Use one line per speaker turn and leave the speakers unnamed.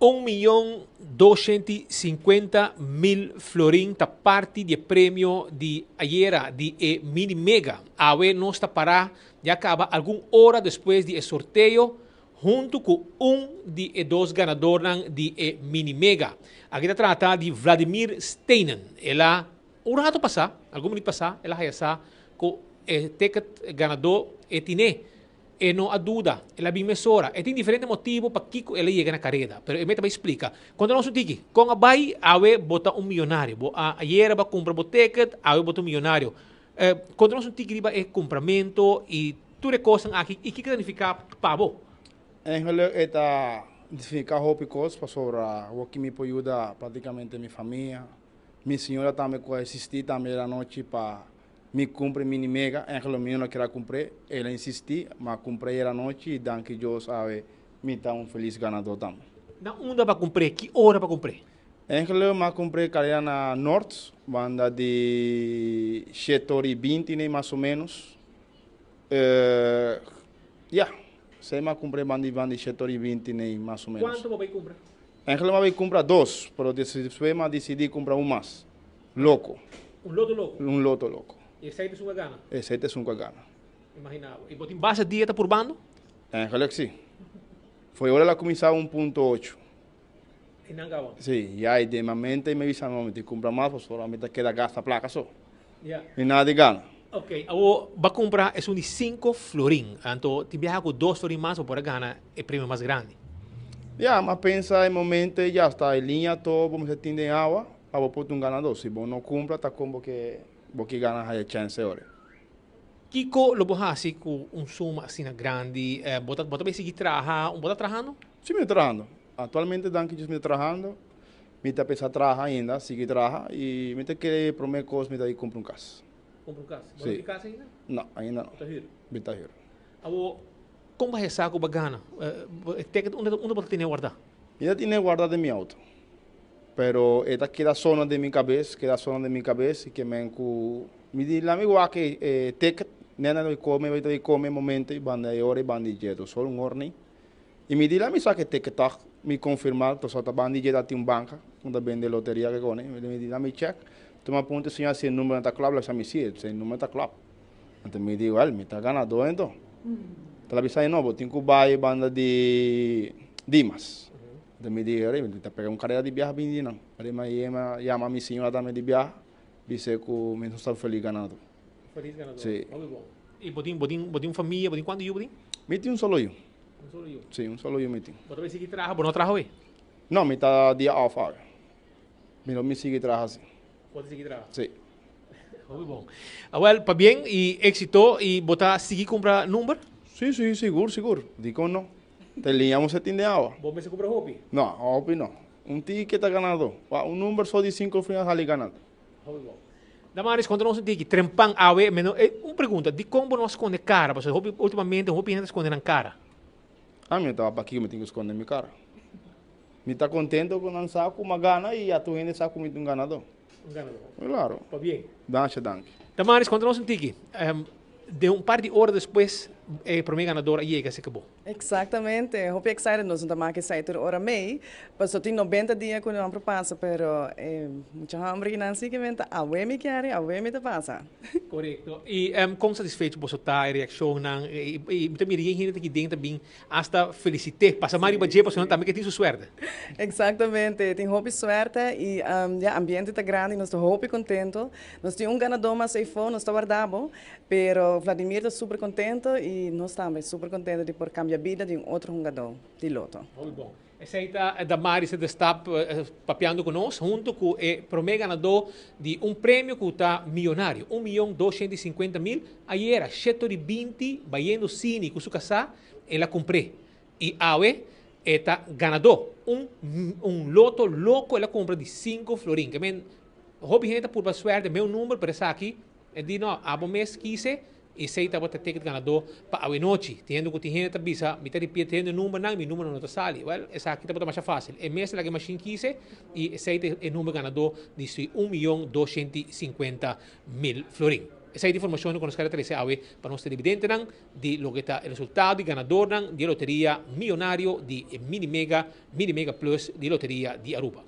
1.250.000 florin ta parte de prêmio de ayer de Mini Mega. Awe não está para já acaba alguma hora depois de sorteio junto com de dois ganadores de Mini Mega. Aqui está trata de Vladimir Steinen. Ela um rato passar, algum minuto passar, ela já com o ticket ganador etine. E não há dúvida, ela bem mesura. E tem diferente motivo para que ela chegue na carreira. Mas eu me explica. Quando nós tiki, com a bai, awe bota milionário. Ayer vai comprar o ticket, awe bota milionário. Quando nós tiki, riba é compramento e tudo é coisa aqui. E que significa pavo?
Em realidade, é significa hope coisa para sobre o que me pode ajudar praticamente minha família. Minha senhora também vai assistir também na noite para me cumpre Mini Mega, em que eu não queria cumprir, ela insistiu, mas comprei a noite e dan que eu sabe, me dá feliz ganador também.
Na onde para cumprir? Que hora para cumprir?
Em que eu comprei carreira na Norte, banda de 7h20, né, mais ou menos. Sei mas comprei banda de 7h20, né, mais ou menos.
Quanto vai comprar?
Em que eu vou comprar dois, mas decidi comprar um mais. Louco.
Um loto louco?
Um loto louco.
E esse aí é sua gana?
Esse aí é sua gana.
Imaginava. E botem baixa dieta por bando?
Claro que sim. Foi hora de começar 1.8.
E não acabou?
Sim, e aí de momento me avisa não me compra mais, porque solamente queda gasta placa só.
Yeah.
E nada de gana.
Ok, o vai comprar é um de 5 florin. Então, te viaja com 2 florin mais, para ganhar o prêmio mais grande.
Mas pensa em momento já está em linha, todo, vamos ter água, para o um ganador. Se você não compra, está como que gana a chance agora.
Kiko lo bohasi com suma assim grande, bota bem seguir trabalhando?
Sim, me trabalhando. Atualmente, danke eu me trabalhando, me está pensando trabalhar ainda, seguir trabalhando e me está querendo prometer coisas, me está comprar casa.
Compra casa?
Sim.
Você casa ainda?
Não, ainda não. Me está here.
Como vai ser com bagana? Onde você tem guardar?
Eu tenho guardado em meu auto. Pero esta queda zona de minha cabeça, que me diz lá amigo que ticket, nena vai comer momento e banda hora e banda jeito, só ordem. E me diz lá me sabe que ticket tá me confirmar, to só tá banda jeito tem banca, onde vende loteria que gone, me diz lá me check. Tu me aponta se o número tá claro, lá me se número tá claro. Então me diz, me tá ganador então. Tá lá sai novo, tem que buy banda de Dimas. Então me diz, me tá pegando carreira de viagem bem não. Aí me chama minha senhora também de viagem, disse que me estou feliz ganado.
Feliz ganador.
Sim.
Muito bom. E botin família, botin quanto eu botin?
Me tem solo eu.
Solo eu.
Sim, solo eu me tem.
Você vai seguir trabalhando, não trabalha hoje?
Não, me tá dia off agora. Me sigue trabalhando assim.
Pode seguir trabalhando?
Sim.
Muito bom. Well, para bem e éxito e botar seguir comprar número?
Sim, seguro. Digo não. Te liamos se tem água.
Vou me comprar hobby?
Não, hobby não. Ticket tá ganado. Número só de 5 finais ali ganado.
Muito bom. Damaris, quando nós temos trempang awe, uma pergunta, de como nós esconde cara? Porque ultimamente, hobby gente esconde na cara.
Me estava para aqui, me tenho que esconder minha cara. Me está contente com não saco uma gana e a tua gente sabe como um ganador.
Um ganador.
Claro.
Para bem.
Danke.
Damaris, quando nós temos de par de horas depois, o primeiro ganador chega, se acabou.
Exatamente, eu estou excited, nós não estamos aqui sair hora meia, mas só tem 90 dias que não passa, pero muita hambre que não se que venta, a me quer, a me te passa.
Correto. E como satisfeito você está, a reação, e também gente que dentro também, hasta felicité, passa mais de você também que tem sua sorte.
Exatamente, tem hobby sorte e o ambiente está grande, nós estamos hobby contento, nós temos ganador mais iPhone, nós estamos guardado, pero Vladimir está super contento e nós também super contente de por cambiar a vida de outro jogador de loto.
Muito bom. Essa aí da Maris está papeando conosco, junto com o primeiro ganador de prêmio que está milionário, 1.250.000. Aí era 7h20, vai no cine com sua casa, ela comprei. E awe está ganador, loto louco, ela compra de 5 florin. Que men, hobby gente por suerte, meu número para essa aqui, é de não, abo mês 15, e sei que você tem que ganador para a noite, tendo que ter gente bisa, me tá repetindo número não, meu número não está sali. Well, essa aqui tá mais fácil. É mês lá que mais 15 e sei que o número ganador de 1.250.000 florin. esa es la información que nos caracteriza para nuestro dividente de lo que está el resultado de ganador de lotería millonario de Mini Mega Plus de lotería de Aruba.